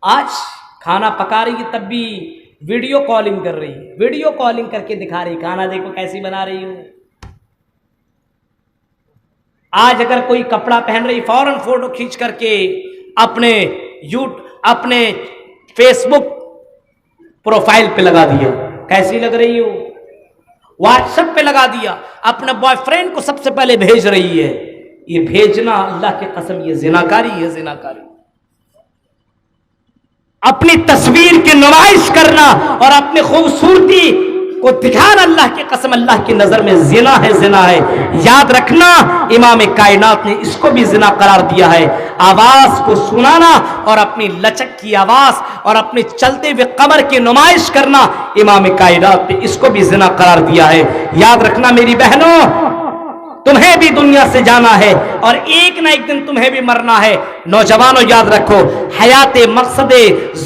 آج کھانا پکا رہی ہے تب بھی ویڈیو کالنگ کر رہی ہے، ویڈیو کالنگ کر کے دکھا رہی، کھانا دیکھو کیسی بنا رہی ہوں۔ آج اگر کوئی کپڑا پہن رہی فوراً فوٹو کھینچ کر کے اپنے فیس بک پروفائل پہ لگا دیا، کیسی لگ رہی ہو، واٹس ایپ پہ لگا دیا، اپنے بوائے فرینڈ کو سب سے پہلے بھیج رہی ہے۔ یہ بھیجنا اللہ کی قسم یہ زناکاری ہے، زناکاری۔ اپنی تصویر کی نمائش کرنا اور اپنی خوبصورتی کو دکھانا اللہ کی قسم اللہ کی نظر میں زنا ہے، زنا ہے۔ یاد رکھنا امام کائنات نے اس کو بھی زنا قرار دیا ہے۔ آواز کو سنانا اور اپنی لچک کی آواز اور اپنے چلتے ہوئے قمر کی نمائش کرنا امام کائنات نے اس کو بھی زنا قرار دیا ہے۔ یاد رکھنا میری بہنوں، تمہیں بھی دنیا سے جانا ہے اور ایک نہ ایک دن تمہیں بھی مرنا ہے۔ نوجوانوں یاد رکھو، حیات مقصد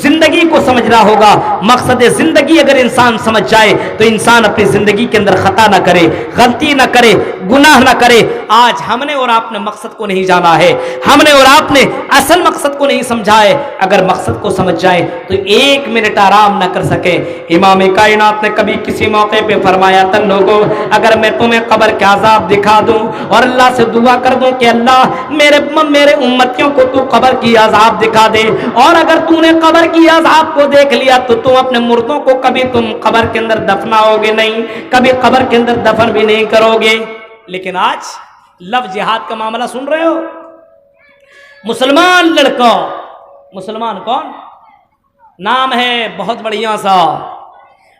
زندگی کو سمجھنا ہوگا۔ مقصد زندگی اگر انسان سمجھ جائے تو انسان اپنی زندگی کے اندر خطا نہ کرے، غلطی نہ کرے، گناہ نہ کرے۔ آج ہم نے اور آپ نے مقصد کو نہیں جانا ہے، ہم نے اور آپ نے اصل مقصد کو نہیں سمجھا ہے۔ اگر مقصد کو سمجھ جائے تو ایک منٹ آرام نہ کر سکے۔ امام کائنات نے کبھی کسی موقع پہ فرمایا تھا، لوگوں اگر میں تمہیں قبر کے عذاب دکھا دوں اور اللہ سے دعا کر دوں کہ اللہ میرے امتیوں کو تو قبر کی عذاب دکھا دے، اور اگر تو نے قبر کی عذاب کو دیکھ لیا تو تم اپنے مردوں کو کبھی تم قبر کے اندر دفناؤ گے نہیں، کبھی قبر کے اندر دفن بھی نہیں کرو گے۔ لیکن آج لو جہاد کا معاملہ سن رہے ہو، مسلمان لڑکا، مسلمان کون نام ہے بہت بڑھیا سا،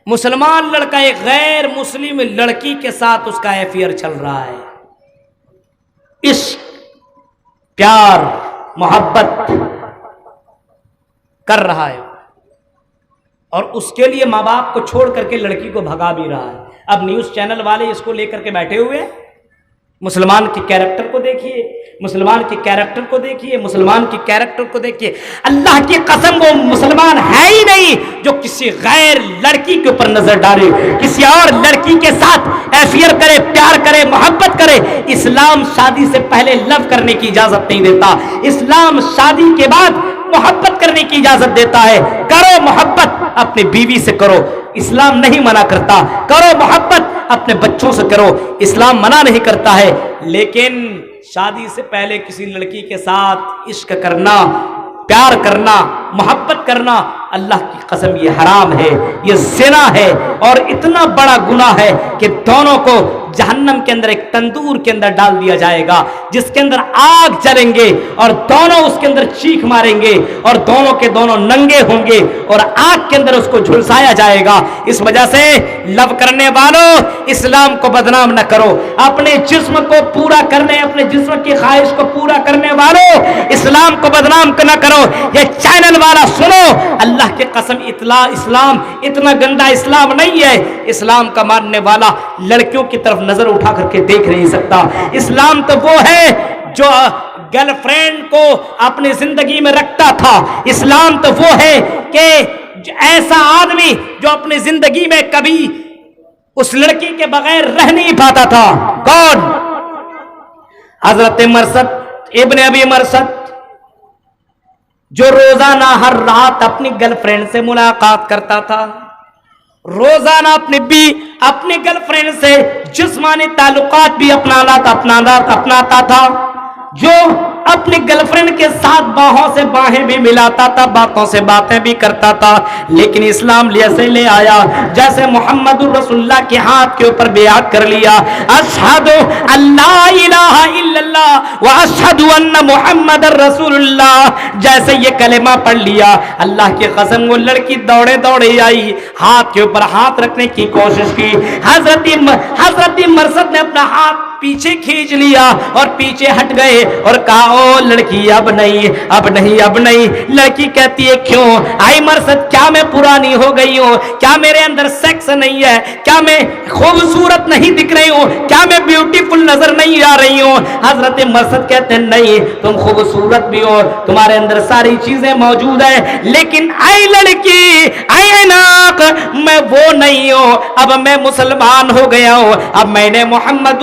مسلمان لڑکا ایک غیر مسلم لڑکی کے ساتھ اس کا افیئر چل رہا ہے۔ عشق، پیار، محبت کر رہا ہے اور اس کے لیے ماں باپ کو چھوڑ کر کے لڑکی کو بھگا بھی رہا ہے۔ اب نیوز چینل والے اس کو لے کر کے بیٹھے ہوئے ہیں۔ مسلمان کی کیریکٹر کو دیکھیے، مسلمان کی کیریکٹر کو دیکھیے، مسلمان کی کیریکٹر کو دیکھیے۔ اللہ کی قسم وہ مسلمان ہے ہی نہیں جو کسی غیر لڑکی کے اوپر نظر ڈالے، کسی اور لڑکی کے ساتھ افیئر کرے، پیار کرے، محبت کرے۔ اسلام شادی سے پہلے لو کرنے کی اجازت نہیں دیتا، اسلام شادی کے بعد محبت کرنے کی اجازت دیتا ہے۔ کرو محبت اپنی بیوی سے کرو، اسلام نہیں منع کرتا۔ کرو محبت اپنے بچوں سے کرو، اسلام منع نہیں کرتا ہے۔ لیکن شادی سے پہلے کسی لڑکی کے ساتھ عشق کرنا، پیار کرنا، محبت کرنا، اللہ کی قسم یہ حرام ہے، یہ زنا ہے اور اتنا بڑا گناہ ہے کہ دونوں کو جہنم کے اندر ایک تندور کے اندر ڈال دیا جائے گا جس کے اندر آگ جلیں گے اور دونوں اس کے اندر چیخ ماریں گے اور دونوں کے دونوں ننگے ہوں گے اور آگ کے اندر اس کو جھلسایا جائے گا۔ اس وجہ سے لو کرنے والوں اسلام کو بدنام نہ کرو، اپنے جسم کو پورا کرنے، اپنے جسم کی خواہش کو پورا کرنے والوں اسلام کو بدنام نہ کرو۔ یہ چینل والا سنو، اللہ کی قسم اسلام اتنا گندا اسلام نہیں ہے۔ اسلام کا ماننے والا لڑکیوں کی طرف نظر اٹھا کر کے دیکھ نہیں سکتا۔ اسلام تو وہ ہے جو گرل فرینڈ کو اپنی زندگی میں رکھتا تھا۔ اسلام تو وہ ہے کہ ایسا آدمی جو اپنی زندگی میں کبھی اس لڑکی کے بغیر رہ نہیں پاتا تھا۔ کون؟ حضرت مرثد ابن ابی مرثد، جو روزانہ ہر رات اپنی گرل فرینڈ سے ملاقات کرتا تھا، روزانہ اپنی گرل فرینڈ سے جسمانی تعلقات بھی اپناتا تھا، جو اپنی گرل فرینڈ کے ساتھ باہوں سے باہیں بھی ملاتا تھا، باتوں سے باتیں بھی کرتا تھا۔ لیکن اسلام ایسے لے آیا جیسے محمد رسول اللہ کے ہاتھ کے اوپر بیعت کر لیا، اشہد اللہ الہ الا اللہ و اشہد ان محمد رسول اللہ، جیسے یہ کلمہ پڑھ لیا، اللہ کی قسم وہ لڑکی دوڑے دوڑے آئی، ہاتھ کے اوپر ہاتھ رکھنے کی کوشش کی۔ حضرت مرثد نے اپنا ہاتھ پیچھے کھینچ لیا اور پیچھے ہٹ گئے اور کہا او لڑکی اب نہیں۔ لڑکی کہتی ہے کیوں؟ آئی مرثد کیا میں پرانی ہو گئی ہوں؟ کیا میرے اندر سیکس نہیں ہے؟ کیا میں خوبصورت نہیں دکھ رہی ہوں؟ کیا میں بیوٹیفل نظر نہیں آ رہی ہوں؟ حضرت مرثد کہتے ہیں نہیں، تم خوبصورت بھی ہو، تمہارے اندر ساری چیزیں موجود ہیں، لیکن اے لڑکی، اے ناک، میں وہ نہیں ہوں، اب میں مسلمان ہو گیا ہوں، اب میں نے محمد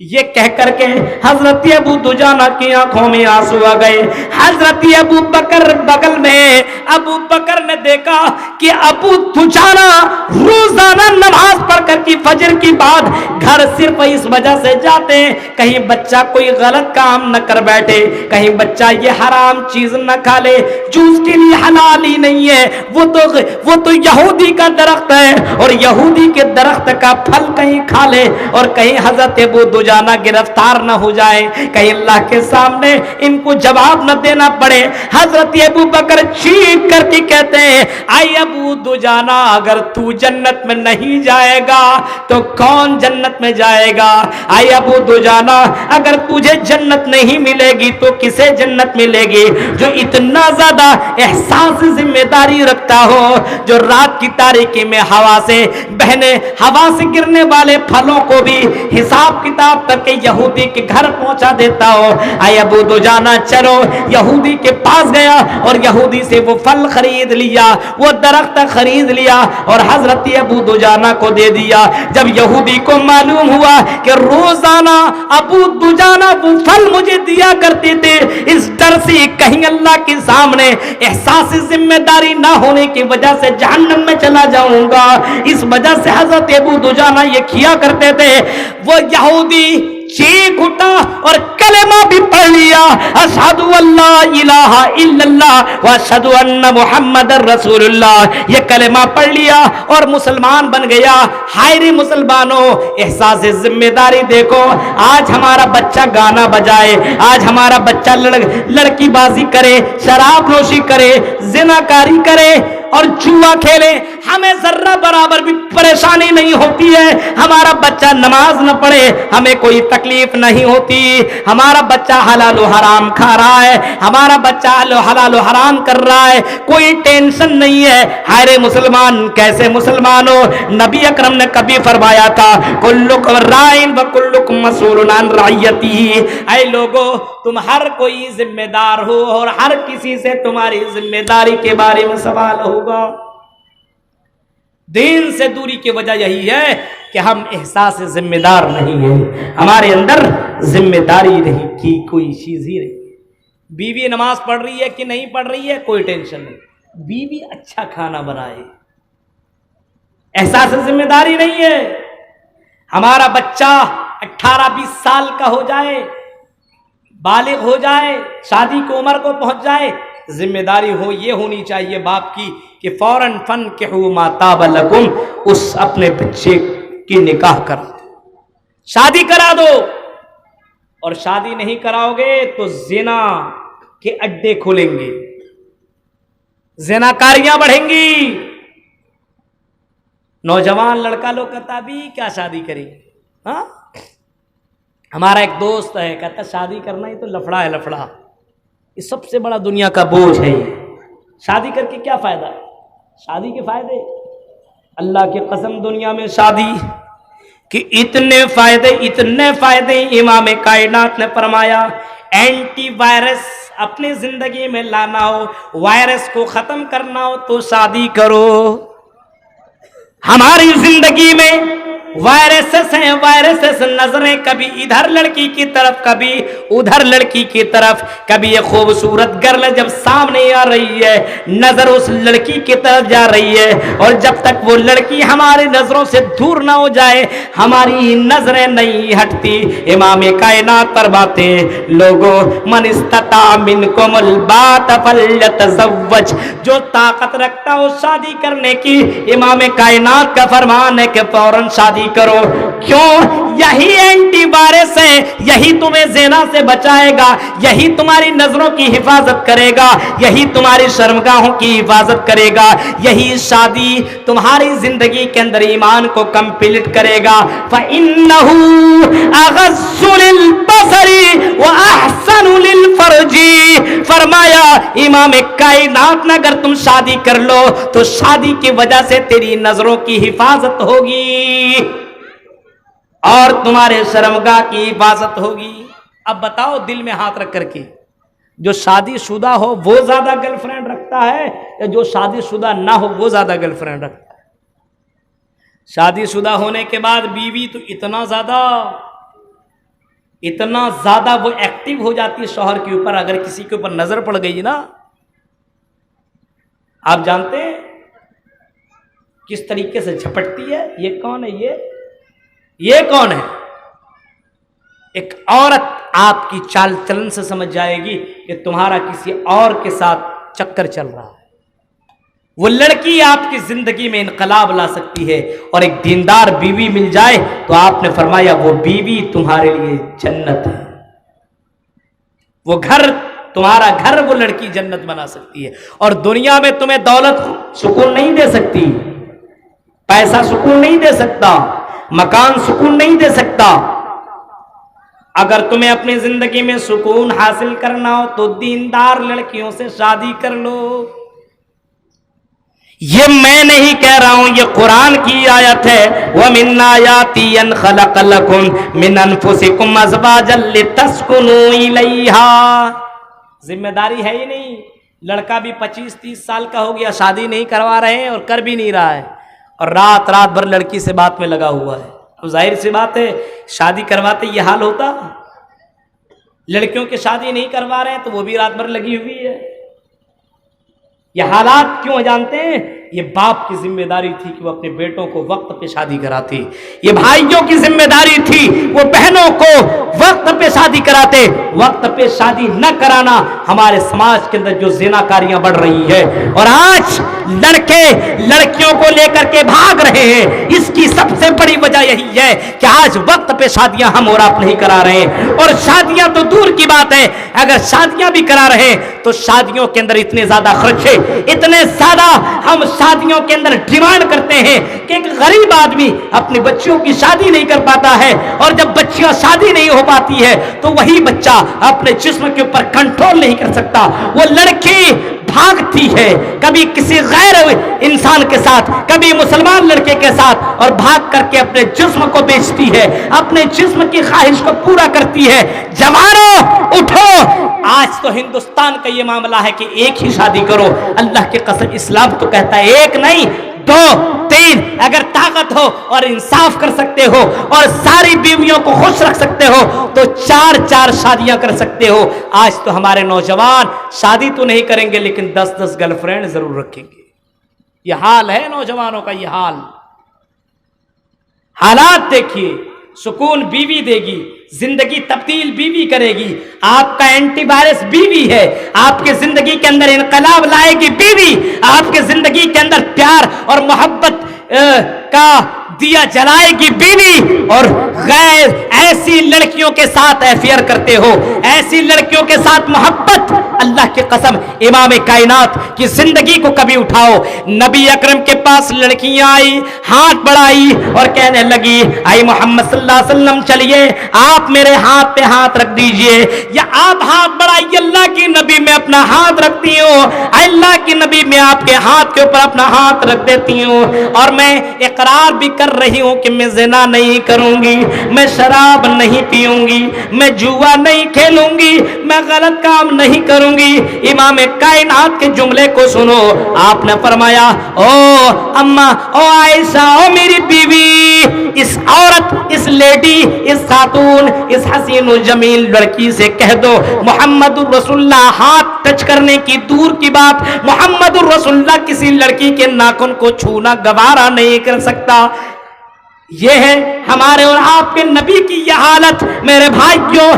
یہ کہہ کر کے حضرت ابو دجانہ کی آنکھوں میں آنسو آ گئے. حضرت ابو بکر بغل میں ابو بکر نے دیکھا کہ ابو دجانہ روزانہ نماز پڑھ کر کی فجر کی بعد گھر صرف اس وجہ سے جاتے ہیں کہیں بچہ کوئی غلط کام نہ کر بیٹھے, کہیں بچہ یہ حرام چیز نہ کھا لے جو اس کے لیے حلال ہی نہیں ہے. وہ تو یہودی کا درخت ہے اور یہودی کے درخت کا پھل کہیں کھا لے اور کہیں حضرت ابو دجانہ گرفتار نہ ہو جائے, کہیں اللہ کے سامنے ان کو جواب نہ دینا پڑے. حضرت ابو بکر چیخ کر کے کہتے ہیں اے ابو دجانہ اگر تو جنت میں نہیں جائے گا تو کون جنت میں جائے گا؟ اے ابو دجانہ اگر تجھے جنت نہیں ملے گی تو کسے جنت ملے گی؟ جو اتنا زیادہ احساس ذمہ داری رکھتا ہو, جو رات کی تاریکی میں ہوا سے بہنے ہوا سے گرنے والے پھلوں کو بھی حساب کتاب کر کے یہودی کے گھر پہنچا دیتا ہو. اے ابو دجانہ چلو. یہودی کے پاس گیا اور یہودی سے وہ پھل خرید لیا, وہ درخت خرید لیا اور حضرت ابو دجانہ کو دے دیا. جب یہودی کو معلوم ہوا کہ روزانہ ابو دجانہ وہ پھل مجھے دیا کرتے تھے, اس ڈر سے کہیں اللہ کے سامنے احساس ذمہ داری نہ ہونے کی وجہ سے جہنم میں چلا جاؤں گا, اس وجہ سے حضرت ابو دجانہ یہ کیا کرتے تھے. وہ یہودی چیخ اٹھا اور کلمہ بھی پڑھ لیا, اشہد ان لا الہ الا اللہ واشہد ان محمد رسول اللہ. یہ کلمہ پڑھ لیا اور مسلمان بن گیا. ہائے رے مسلمانوں, احساس ذمہ داری دیکھو. آج ہمارا بچہ گانا بجائے, آج ہمارا بچہ لڑکی بازی کرے, شراب نوشی کرے, زناکاری کرے اور جوا کھیلے, ہمیں ذرہ برابر بھی پریشانی نہیں ہوتی ہے. ہمارا بچہ نماز نہ پڑھے ہمیں کوئی تکلیف نہیں ہوتی. ہمارا بچہ حلال و حرام کھا رہا ہے, ہمارا بچہ حلال و حرام کر رہا ہے, کوئی ٹینشن نہیں ہے. ہائے مسلمان, کیسے مسلمان ہو؟ نبی اکرم نے کبھی فرمایا تھا کلکم رائن و کلکم مسئول عن رعیتہ. اے لوگو, تم ہر کوئی ذمہ دار ہو اور ہر کسی سے تمہاری ذمہ داری کے بارے میں سوال ہوگا. دین سے دوری کی وجہ یہی ہے کہ ہم احساس ذمہ دار نہیں ہیں, ہمارے اندر ذمہ داری نہیں کی کوئی چیز ہی نہیں. بیوی نماز پڑھ رہی ہے کہ نہیں پڑھ رہی ہے کوئی ٹینشن نہیں, بیوی اچھا کھانا بنائے, احساس ذمہ داری نہیں ہے. ہمارا بچہ 18-20 سال کا ہو جائے, بالغ ہو جائے, شادی کی عمر کو پہنچ جائے, ذمہ داری ہو یہ ہونی چاہیے باپ کی کہ فوراً فنکحوا ما طاب لکم, اس اپنے بچے کی نکاح کر دو, شادی کرا دو. اور شادی نہیں کراؤ گے تو زنا کے اڈے کھلیں گے, زناکاریاں بڑھیں گی. نوجوان لڑکا لوگ کہتا بھی کیا شادی کریں گے. ہاں, ہمارا ایک دوست ہے کہتا شادی کرنا ہی تو لفڑا ہے, لفڑا یہ سب سے بڑا دنیا کا بوجھ ہے. یہ شادی کر کے کیا فائدہ ہے؟ شادی کے فائدے, اللہ کی قسم دنیا میں شادی کہ اتنے فائدے امام کائنات نے فرمایا. اینٹی وائرس اپنی زندگی میں لانا ہو, وائرس کو ختم کرنا ہو تو شادی کرو. ہماری زندگی میں وائرسز ہیں, وائرسز, نظریں کبھی ادھر لڑکی کی طرف کبھی ادھر لڑکی کی طرف. کبھی یہ خوبصورت گرل جب سامنے آ رہی ہے نظر اس لڑکی کی طرف جا رہی ہے, اور جب تک وہ لڑکی ہماری نظروں سے دور نہ ہو جائے ہماری نظریں نہیں ہٹتی. امام کائنات پر باتیں لوگوں, من استطاع منکم الباءۃ فلیتزوج, جو طاقت رکھتا ہو شادی کرنے کی, امام کائنات کا فرمان ہے کہ فوراً شادی کرو. کیوں؟ یہی اینٹی وائرس ہے, یہی تمہیں زنا سے بچائے گا, یہی تمہاری نظروں کی حفاظت کرے گا, یہی تمہاری شرمگاہوں کی حفاظت کرے گا, یہی شادی تمہاری زندگی کے اندر ایمان کو کمپلیٹ کرے گا. فَإِنَّهُ أَغَضُّ لِلْبَصَرِ وَأَحْسَنُ لِلْفَرْجِ. فرمایا امام کائنات نے اگر تم شادی کر لو تو شادی کی وجہ سے تیری نظروں کی حفاظت ہوگی اور تمہارے شرمگاہ کی حفاظت ہوگی. اب بتاؤ دل میں ہاتھ رکھ کر کے, جو شادی شدہ ہو وہ زیادہ گرل فرینڈ رکھتا ہے یا جو شادی شدہ نہ ہو وہ زیادہ گرل فرینڈ رکھتا ہے؟ شادی شدہ ہونے کے بعد بیوی تو اتنا زیادہ اتنا زیادہ وہ ایکٹیو ہو جاتی ہے شوہر کے اوپر، اگر کسی کے اوپر نظر پڑ گئی نا، آپ جانتے ہیں کس طریقے سے جھپٹتی ہے. یہ کون ہے؟ یہ کون ہے؟ ایک عورت آپ کی چال چلن سے سمجھ جائے گی کہ تمہارا کسی اور کے ساتھ چکر چل رہا ہے. وہ لڑکی آپ کی زندگی میں انقلاب لا سکتی ہے، اور ایک دیندار بیوی مل جائے تو آپ نے فرمایا وہ بیوی تمہارے لیے جنت ہے. وہ گھر، تمہارا گھر وہ لڑکی جنت بنا سکتی ہے. اور دنیا میں تمہیں دولت سکون نہیں دے سکتی، پیسہ سکون نہیں دے سکتا، مکان سکون نہیں دے سکتا. اگر تمہیں اپنی زندگی میں سکون حاصل کرنا ہو تو دیندار لڑکیوں سے شادی کر لو. یہ میں نہیں کہہ رہا ہوں، یہ قرآن کی آیت ہے. وَمِنْ آيَاتِهِ أَنْ خَلَقَ لَكُم مِّنْ أَنفُسِكُمْ أَزْوَاجًا لِتَسْكُنُوا إِلَيْهَا. ذمہ داری ہے ہی نہیں. لڑکا بھی 25-30 سال کا ہو گیا، شادی نہیں کروا رہے ہیں اور کر بھی نہیں رہا ہے، اور رات بھر لڑکی سے بات میں لگا ہوا ہے. تو ظاہر سی بات ہے شادی کرواتے یہ حال ہوتا. لڑکیوں کی شادی نہیں کروا رہے ہیں تو وہ بھی رات بھر لگی ہوئی ہے. یہ حالات کیوں جانتے ہیں؟ یہ باپ کی ذمہ داری تھی کہ وہ اپنے بیٹوں کو وقت پہ شادی کراتے. یہ بھائیوں کی ذمہ داری تھی وہ بہنوں کو وقت پہ شادی کراتے. وقت پہ شادی نہ کرانا ہمارے سماج کے اندر جو زناکاریاں بڑھ رہی ہے، اور آج لڑکے لڑکیوں کو لے کر کے بھاگ رہے ہیں، اس کی سب سے بڑی وجہ یہی ہے کہ آج وقت پہ شادیاں ہم اور آپ نہیں کرا رہے ہیں. اور شادیاں تو دور کی بات ہے، اگر شادیاں بھی کرا رہے ہیں تو شادیوں کے اندر اتنے زیادہ خرچے، اتنے زیادہ ہم شادیوں کے اندر ڈیمانڈ کرتے ہیں کہ ایک غریب آدمی اپنی بچیوں کی شادی نہیں کر پاتا ہے، اور جب بچیاں شادی نہیں ہو پاتی ہے تو وہی بچہ اپنے جسم کے اوپر کنٹرول نہیں کر سکتا. وہ لڑکی بھاگتی ہے کبھی کسی غیر انسان کے ساتھ، کبھی مسلمان لڑکے کے ساتھ، اور بھاگ کر کے اپنے جسم کو بیچتی ہے، اپنے جسم کی خواہش کو پورا کرتی ہے. جوانوں اٹھو، آج تو ہندوستان کا یہ معاملہ ہے کہ ایک ہی شادی کرو. اللہ کی قسم اسلام تو کہتا ہے ایک نہیں 2 3. اگر طاقت ہو اور انصاف کر سکتے ہو اور ساری بیویوں کو خوش رکھ سکتے ہو تو 4 شادیاں کر سکتے ہو. آج تو ہمارے نوجوان شادی تو نہیں کریں گے لیکن 10 گرل فرینڈ ضرور رکھیں گے. یہ حال ہے نوجوانوں کا. یہ حالات دیکھیے. سکون بیوی دے گی، زندگی تبدیل بیوی کرے گی. آپ کا اینٹی وائرس بیوی ہے. آپ کے زندگی کے اندر انقلاب لائے گی بیوی. آپ کے زندگی کے اندر پیار اور محبت کا دیا جلائے گی بیوی. اور غیر ایسی لڑکیوں کے ساتھ افیئر کرتے ہو، ایسی لڑکیوں کے ساتھ محبت. اللہ کی قسم امام کائنات کی زندگی کو کبھی اٹھاؤ. نبی اکرم کے پاس لڑکیاں آئی، ہاتھ بڑھائی اور کہنے لگی آئی محمد صلی اللہ علیہ وسلم چلیے آپ میرے ہاتھ پہ ہاتھ رکھ دیجئے. یا آپ ہاتھ بڑھائیے اللہ کی نبی میں اپنا ہاتھ رکھتی ہوں. اللہ کی نبی میں آپ کے ہاتھ کے اوپر اپنا ہاتھ رکھ دیتی ہوں، اور میں اقرار بھی کر رہی ہوں کہ میں زنا نہیں کروں گی، میں شراب نہیں پیوں گی، میں جوا نہیں کھیلوں گی، میں غلط کام نہیں کروں گی. امام کائنات کے جملے کو سنو. آپ نے فرمایا او اماں، او عائشہ، او میری بیوی، اس عورت، اس لیڈی، اس خاتون، اس حسین و جمیل لڑکی سے کہہ دو محمد الرسول اللہ ہاتھ ٹچ کرنے کی دور کی بات، محمد الرسول اللہ کسی لڑکی کے ناخن کو چھونا گوارا نہیں کر سکتا. یہ ہے ہمارے اور آپ کے نبی کی یہ حالت میرے بھائیوں.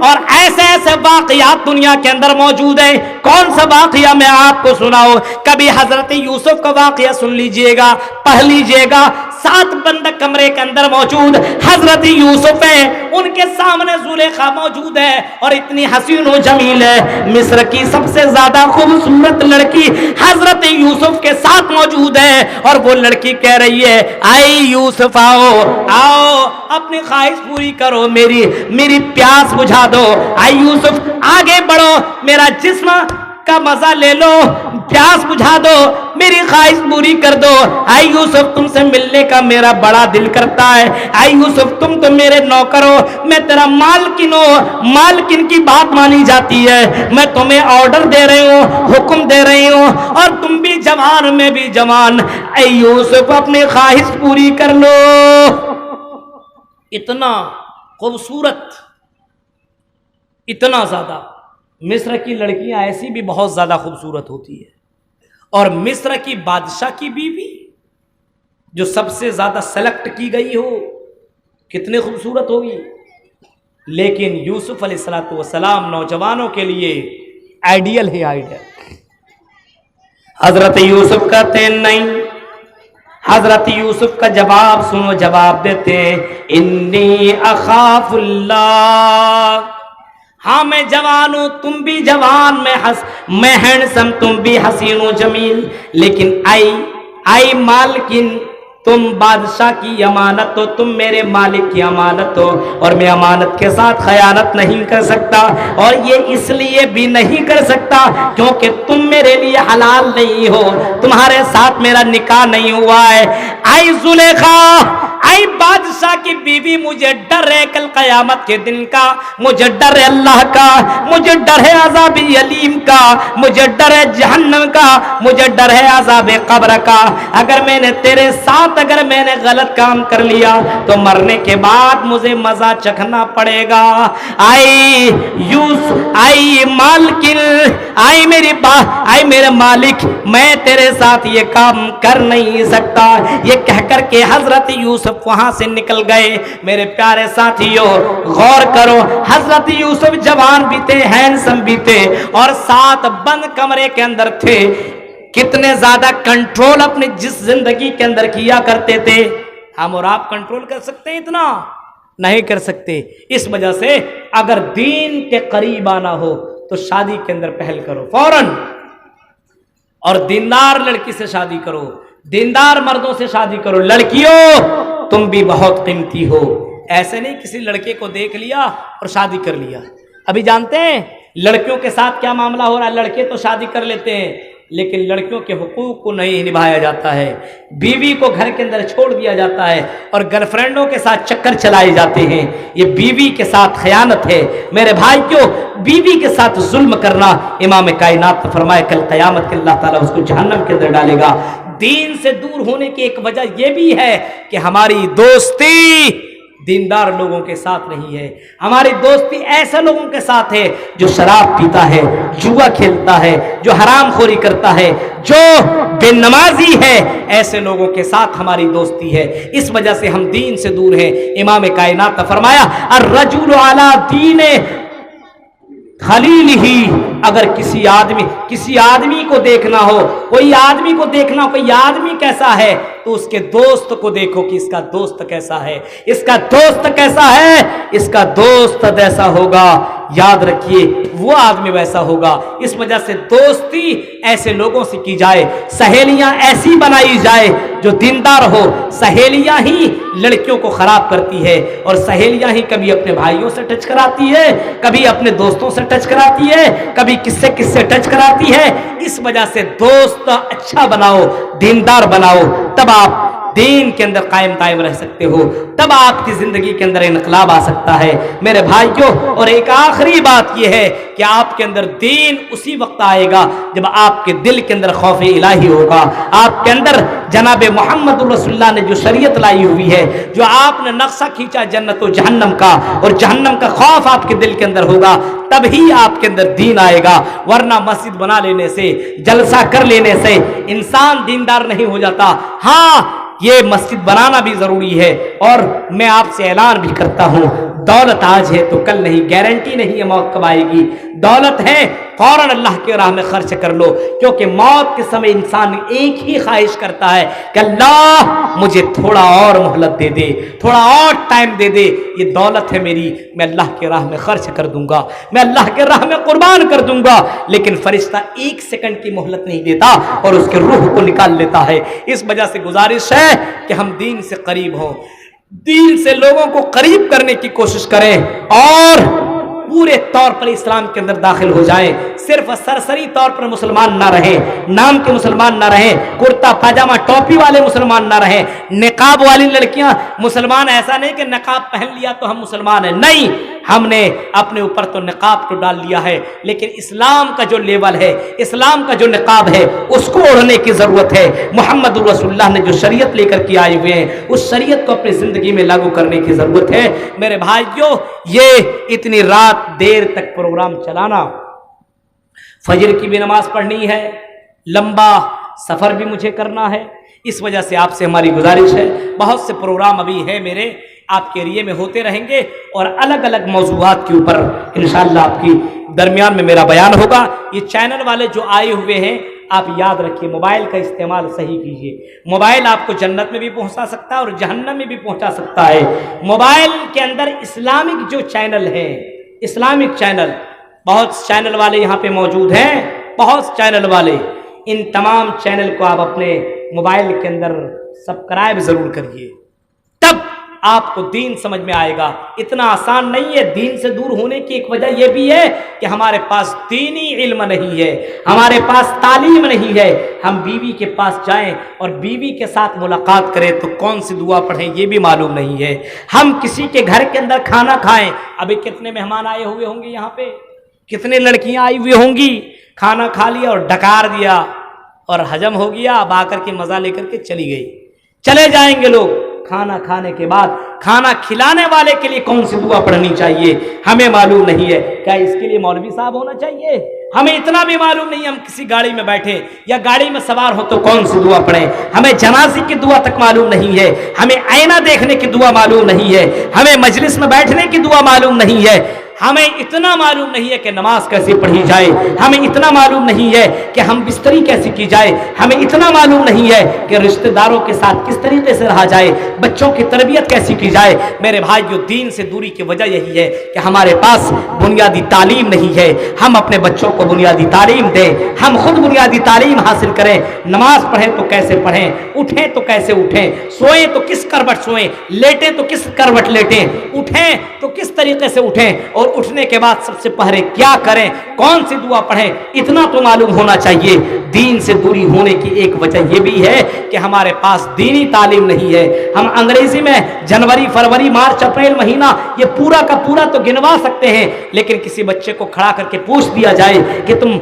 اور ایسے ایسے واقعات دنیا کے اندر موجود ہیں. کون سا واقعہ میں آپ کو سناؤں؟ کبھی حضرت یوسف کا واقعہ سن لیجئے گا، پڑھ لیجئے گا. 7 بند کمرے کے اندر موجود حضرت یوسف ہیں، ان کے سامنے زلیخا موجود ہے اور اتنی حسین و جمیل ہے. مصر کی سب سے زیادہ خوبصورت لڑکی حضرت یوسف کے ساتھ موجود ہے، اور وہ لڑکی کہہ رہی ہے آئی یوسف آؤ اپنی خواہش پوری کرو، میری پیاس بجھا دو. آئی یوسف آگے بڑھو، میرا جسم کا مزہ لے لو، پیاس بجھا دو، میری خواہش پوری کر دو. آئی یوسف تم سے ملنے کا میرا بڑا دل کرتا ہے. آئی یوسف تم تو میرے نوکر ہو، میں تیرا مالکن ہوں، مالکن کی بات مانی جاتی ہے. میں تمہیں آرڈر دے رہی ہوں، حکم دے رہی ہوں، اور تم بھی جوان میں بھی جوان. اے یوسف اپنی خواہش پوری کر لو. اتنا خوبصورت اتنا زیادہ. مصر کی لڑکیاں ایسی بھی بہت زیادہ خوبصورت ہوتی ہے، اور مصر کی بادشاہ کی بیوی جو سب سے زیادہ سلیکٹ کی گئی ہو کتنی خوبصورت ہوگی. لیکن یوسف علیہ الصلوۃ والسلام نوجوانوں کے لیے آئیڈیل ہے، آئیڈیل. حضرت یوسف کہتے نہیں، حضرت یوسف کا جواب سنو، جواب دیتے ہیں انی اخاف اللہ. ہاں میں جوان ہوں، تم بھی جوان، میں ہینڈسم، تم بھی حسین و جمیل، لیکن آئی مالکن، تم بادشاہ کی امانت ہو، تم میرے مالک کی امانت ہو، اور میں امانت کے ساتھ خیانت نہیں کر سکتا. اور یہ اس لیے بھی نہیں کر سکتا کیونکہ تم میرے لیے حلال نہیں ہو، تمہارے ساتھ میرا نکاح نہیں ہوا ہے. آئی زلیخا، آئی بادشاہ کی بیوی، مجھے ڈر ہے کل قیامت کے دن کا، مجھے ڈر ہے اللہ کا، مجھے ڈر ہے عذاب علیم کا، مجھے ڈر ہے جہنم کا، مجھے ڈر ہے عذاب قبر کا. اگر میں نے تیرے ساتھ اگر میں نے غلط کام کر لیا تو مرنے کے بعد مجھے مزہ چکھنا پڑے گا. آئی مالکن، آئی میرے مالک، میں تیرے ساتھ یہ کام کر نہیں سکتا. یہ کہہ کر کے حضرت یوسف وہاں سے نکل گئے. میرے پیارے ساتھیوں غور کرو، حضرت یوسف جوان بھی تھے، ہینڈسم بھی تھے، اور ساتھ بند کمرے کے اندر تھے. کتنے زیادہ کنٹرول اپنی جس زندگی کے اندر کیا کرتے تھے. ہم اور آپ کنٹرول کر سکتے ہیں؟ اتنا نہیں کر سکتے. اس وجہ سے اگر دین کے قریب آنا ہو تو شادی کے اندر پہل کرو فوراً، اور دیندار لڑکی سے شادی کرو، دیندار مردوں سے شادی کرو. لڑکیوں تم بھی بہت قیمتی ہو. ایسے نہیں کسی لڑکے کو دیکھ لیا اور شادی کر لیا. ابھی جانتے ہیں لڑکیوں کے ساتھ کیا معاملہ ہو رہا ہے؟ لڑکے تو شادی کر لیتے ہیں لیکن لڑکیوں کے حقوق کو نہیں نبھایا جاتا ہے. بیوی کو گھر کے اندر چھوڑ دیا جاتا ہے اور گرل فرینڈوں کے ساتھ چکر چلائے جاتے ہیں. یہ بیوی کے ساتھ خیانت ہے میرے بھائی. کیوں بیوی کے ساتھ ظلم کرنا؟ امام کائنات نے فرمایا کل قیامت کے اللہ تعالیٰ اس کو جہنم کے اندر ڈالے گا. دین سے دور ہونے کی ایک وجہ یہ بھی ہے کہ ہماری دوستی دیندار لوگوں کے ساتھ نہیں ہے. ہماری دوستی ایسے لوگوں کے ساتھ ہے جو شراب پیتا ہے، جوا کھیلتا ہے، جو حرام خوری کرتا ہے، جو بے نمازی ہے. ایسے لوگوں کے ساتھ ہماری دوستی ہے. اس وجہ سے ہم دین سے دور ہیں. امام کائنات نے فرمایا الرجل علی دین خلیل ہی. اگر کسی آدمی کو دیکھنا ہو، کوئی آدمی کو دیکھنا ہو، کوئی آدمی کیسا ہے تو اس کے دوست کو دیکھو کہ اس کا دوست کیسا ہے. اس کا دوست کیسا ہے؟ اس کا دوست جیسا ہوگا یاد رکھیے وہ آدمی ویسا ہوگا. اس وجہ سے دوستی ایسے لوگوں سے کی جائے، سہیلیاں ایسی بنائی جائے جو دیندار ہو. سہیلیاں ہی لڑکیوں کو خراب کرتی ہے، اور سہیلیاں ہی کبھی اپنے بھائیوں سے ٹچ کراتی ہے، کبھی اپنے دوستوں سے ٹچ کراتی ہے، کبھی کس سے ٹچ کراتی ہے. اس وجہ سے دوست اچھا بناؤ، دیندار بناؤ، تب آپ دین کے اندر قائم دائم رہ سکتے ہو، تب آپ کی زندگی کے اندر انقلاب آ سکتا ہے میرے بھائیوں. اور ایک آخری بات یہ ہے کہ آپ کے اندر دین اسی وقت آئے گا جب آپ کے دل کے اندر خوف الہی ہوگا. آپ کے اندر جناب محمد رسول اللہ نے جو شریعت لائی ہوئی ہے، جو آپ نے نقشہ کھینچا جنت و جہنم کا، اور جہنم کا خوف آپ کے دل کے اندر ہوگا، تب ہی آپ کے اندر دین آئے گا. ورنہ مسجد بنا لینے سے، جلسہ کر لینے سے انسان دیندار نہیں ہو جاتا. ہاں یہ مسجد بنانا بھی ضروری ہے، اور میں آپ سے اعلان بھی کرتا ہوں دولت آج ہے تو کل نہیں، گارنٹی نہیں ہے موت کب آئے گی. دولت ہے فوراً اللہ کے راہ میں خرچ کر لو، کیونکہ موت کے سمے انسان ایک ہی خواہش کرتا ہے کہ اللہ مجھے تھوڑا اور مہلت دے دے، تھوڑا اور ٹائم دے دے. یہ دولت ہے میری، میں اللہ کے راہ میں خرچ کر دوں گا، میں اللہ کے راہ میں قربان کر دوں گا. لیکن فرشتہ ایک سیکنڈ کی مہلت نہیں دیتا اور اس کے روح کو نکال لیتا ہے. اس وجہ سے گزارش ہے کہ ہم دین سے قریب ہوں، دین سے لوگوں کو قریب کرنے کی کوشش کریں، اور پورے طور پر اسلام کے اندر داخل ہو جائیں. صرف سرسری طور پر مسلمان نہ رہیں، نام کے مسلمان نہ رہیں، کرتا پاجامہ ٹوپی والے مسلمان نہ رہیں، نقاب والی لڑکیاں مسلمان. ایسا نہیں کہ نقاب پہن لیا تو ہم مسلمان ہیں، نہیں. ہم نے اپنے اوپر تو نقاب تو ڈال لیا ہے، لیکن اسلام کا جو لیول ہے، اسلام کا جو نقاب ہے، اس کو اوڑھنے کی ضرورت ہے۔ محمد رسول اللہ نے جو شریعت لے کر کے آئے ہوئے ہیں، اس شریعت کو اپنی زندگی میں لاگو کرنے کی ضرورت ہے۔ میرے بھائیوں، یہ اتنی رات دیر تک پروگرام چلانا، فجر کی بھی نماز پڑھنی ہے، لمبا سفر بھی مجھے کرنا ہے، اس وجہ سے آپ سے ہماری گزارش ہے، بہت سے پروگرام ابھی ہے میرے آپ کے ایریے میں ہوتے رہیں گے، اور الگ الگ موضوعات کے اوپر انشاءاللہ آپ کی درمیان میں میرا بیان ہوگا۔ یہ چینل والے جو آئے ہوئے ہیں، آپ یاد رکھیے موبائل کا استعمال صحیح کیجیے۔ موبائل آپ کو جنت میں بھی پہنچا سکتا ہے اور جہنم میں بھی پہنچا سکتا ہے۔ موبائل کے اندر اسلامک جو چینل ہے، اسلامک چینل، بہت چینل والے یہاں پہ موجود ہیں، بہت چینل والے، ان تمام چینل کو آپ اپنے موبائل کے اندر سبسکرائب ضرور کریے، تب آپ کو دین سمجھ میں آئے گا۔ اتنا آسان نہیں ہے، دین سے دور ہونے کی ایک وجہ یہ بھی ہے کہ ہمارے پاس دینی علم نہیں ہے، ہمارے پاس تعلیم نہیں ہے۔ ہم بیوی کے پاس جائیں اور بیوی کے ساتھ ملاقات کریں تو کون سی دعا پڑھیں یہ بھی معلوم نہیں ہے۔ ہم کسی کے گھر کے اندر کھانا کھائیں، ابھی کتنے مہمان آئے ہوئے ہوں گے یہاں پہ، کتنے لڑکیاں آئی ہوئی ہوں گی، کھانا کھا لیا اور ڈکار دیا اور ہجم ہو گیا، اب آ کر کے مزہ لے کر کے چلی گئی، چلے جائیں گے لوگ۔ کھانا کھانے کے بعد کھانا کھلانے والے کے لیے کون سی دعا پڑھنی چاہیے ہمیں معلوم نہیں ہے۔ کیا اس کے لیے مولوی صاحب ہونا چاہیے؟ ہمیں اتنا بھی معلوم نہیں، ہم کسی گاڑی میں بیٹھے یا گاڑی میں سوار ہو تو کون سی دعا پڑھیں، ہمیں جنازے کی دعا تک معلوم نہیں ہے، ہمیں آئینہ دیکھنے کی دعا معلوم نہیں ہے، ہمیں مجلس میں بیٹھنے کی دعا معلوم نہیں ہے، ہمیں اتنا معلوم نہیں ہے کہ نماز کیسے پڑھی جائے، ہمیں اتنا معلوم نہیں ہے کہ ہم بستری کیسے کی جائے، ہمیں اتنا معلوم نہیں ہے کہ رشتہ داروں کے ساتھ کس طریقے سے رہا جائے، بچوں کی تربیت کیسی کی جائے۔ میرے بھائیو، دین سے دوری کی وجہ یہی ہے کہ ہمارے پاس بنیادی تعلیم نہیں ہے۔ ہم اپنے بچوں کو بنیادی تعلیم دیں، ہم خود بنیادی تعلیم حاصل کریں۔ نماز پڑھیں تو کیسے پڑھیں، اٹھیں تو کیسے اٹھیں، سوئیں تو کس کروٹ سوئیں، لیٹیں تو کس کروٹ لیٹیں، اٹھیں تو کس طریقے سے اٹھیں، اور اٹھنے کے بعد سب سے پہلے کیا کریں، کون سی دعا پڑھیں، اتنا تو معلوم ہونا چاہیے۔ دین سے دوری ہونے کی ایک وجہ یہ بھی ہے کہ ہمارے پاس دینی تعلیم نہیں ہے۔ ہم انگریزی میں جنوری، فروری، مارچ، اپریل مہینہ یہ پورا کا پورا تو گنوا سکتے ہیں، لیکن کسی بچے کو کھڑا کر کے پوچھ دیا جائے کہ تم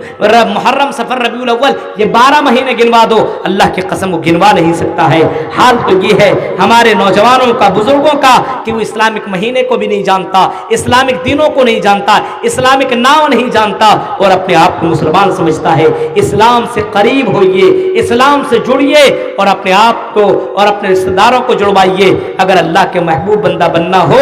محرم، صفر، ربیع الاول یہ 12 مہینے گنوا دو، اللہ کی قسم وہ گنوا نہیں سکتا ہے۔ حال تو یہ ہے ہمارے نوجوانوں کا، بزرگوں کا، کہ وہ اسلامک مہینے کو بھی نہیں جانتا، اسلامک دنوں کو نہیں جانتا، اسلامک نام نہیں جانتا، اور اپنے آپ کو مسلمان سمجھتا ہے۔ اسلام سے قریب ہوئیے، اسلام سے جڑیے، اور اپنے آپ کو اور اپنے رشتہ داروں کو جڑوائیے۔ اگر اللہ کے محبوب بندہ بننا ہو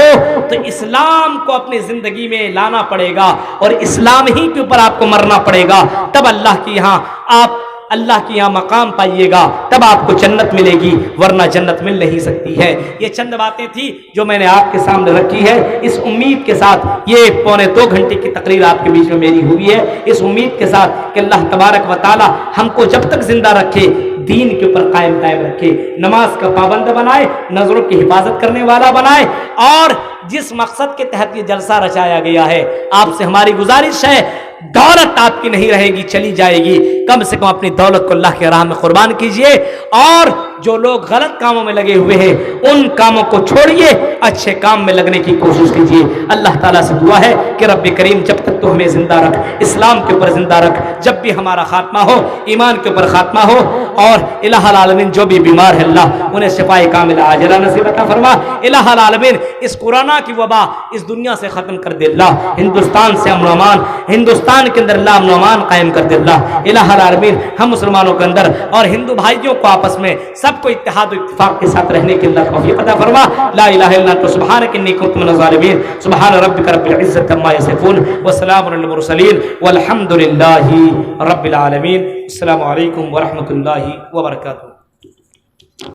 تو اسلام کو اپنی زندگی میں لانا پڑے گا، اور اسلام ہی کے اوپر آپ کو مرنا پڑے گا، تب اللہ کے یہاں آپ اللہ کے یہاں مقام پائیے گا، تب آپ کو جنت ملے گی، ورنہ جنت مل نہیں سکتی ہے۔ یہ چند باتیں تھی جو میں نے آپ کے سامنے رکھی ہے، اس امید کے ساتھ یہ 1.25 گھنٹے کی تقریر آپ کے بیچ میں میری ہوئی ہے، اس امید کے ساتھ کہ اللہ تبارک و تعالی ہم کو جب تک زندہ رکھے دین کے اوپر قائم رکھے، نماز کا پابند بنائے، نظروں کی حفاظت کرنے والا بنائے، اور جس مقصد کے تحت یہ جلسہ رچایا گیا ہے، آپ سے ہماری گزارش ہے، دولت آپ کی نہیں رہے گی، چلی جائے گی، کم سے کم اپنی دولت کو اللہ کے راہ میں قربان کیجئے، اور جو لوگ غلط کاموں میں لگے ہوئے ہیں ان کاموں کو چھوڑیے، اچھے کام میں لگنے کی کوشش کیجئے۔ اللہ تعالیٰ سے دعا ہے کہ رب کریم جب تک تو ہمیں زندہ رکھ، اسلام کے اوپر زندہ رکھ، جب بھی ہمارا خاتمہ ہو ایمان کے اوپر خاتمہ ہو، اور الہ العالمین جو بھی بیمار ہے اللہ انہیں شفائے کاملہ عاجلہ نصیب عطا فرما۔ الہ العالمین اس کورونا کی وبا اس دنیا سے ختم کر دے اللہ، ہندوستان سے امن و امان، ہندوستان کے اندر اللہ امن و امان قائم کر دے اللہ۔ الہ العالمین ہم مسلمانوں کے اندر اور ہندو بھائیوں کو آپس میں سب کو اتحاد و اتفاق کے ساتھ رہنے کی اللہ توفیق عطا فرما۔ لا الہ الا انت سبحانک انی کنت من الظالمین۔ سبحان ربک رب العزۃ عما یصفون وسلام علی المرسلین والحمد للہ رب العالمین۔ السلام علیکم ورحمۃ اللہ وبرکاتہ۔